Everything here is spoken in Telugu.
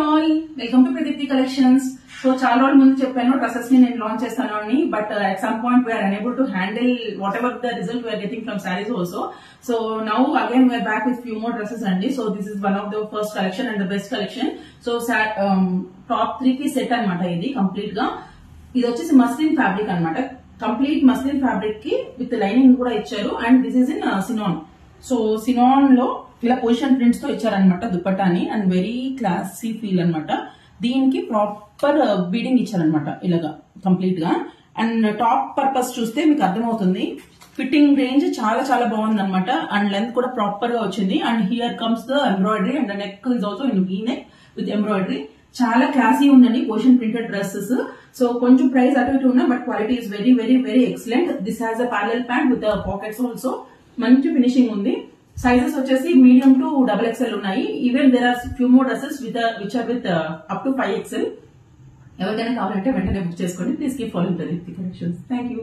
all, welcome to Pradipti Collections. So చాలా రోజుల ముందు చెప్పాను డ్రెస్సెస్ ని నేను లాంచ్ చేస్తాను అని, but at some point we are unable to handle whatever the result we are getting from sarees also. So now again we are back with few more dresses అండి. So this is one of the first collection and the best collection. So top 3 కి సెట్ అన్నమాట. ఇది కంప్లీట్ గా ఇది వచ్చేసి మస్లిన్ ఫ్యాబ్రిక్ అన్నమాట. కంప్లీట్ మస్లిన్ ఫ్యాబ్రిక్ కి విత్ లైనింగ్ కూడా ఇచ్చారు and this is in chinon. So chinon లో ఇలా పొజిషన్ ప్రింట్స్ తో ఇచ్చారనమాట దుపట్టాని అండ్ వెరీ క్లాసీ ఫీల్ అనమాట. దీనికి ప్రాపర్ బీడింగ్ ఇచ్చారనమాట ఇలాగా కంప్లీట్ గా. అండ్ టాప్ పర్పస్ చూస్తే మీకు అర్థమవుతుంది, ఫిట్టింగ్ రేంజ్ చాలా చాలా బాగుంది అనమాట. అండ్ లెంత్ కూడా ప్రాపర్ గా వచ్చింది. And here comes the embroidery and neck is also in V neck with embroidery. చాలా క్లాసీ ఉందండి పొజిషన్ ప్రింటెడ్ డ్రెస్సెస్. సో కొంచెం ప్రైస్ అటు ఇటు ఉన్నా but quality is very very very excellent. This has a parallel pant with pockets also. మంచి ఫినిషింగ్ ఉంది. సైజెస్ వచ్చేసి మీడియం టు XXL ఉన్నాయి. Even there are few more dresses which are with up to 5XL. ఎవరికైనా కావాలంటే వెంటనే బుక్ చేసుకోండి. Please keep following the collections. Thank you.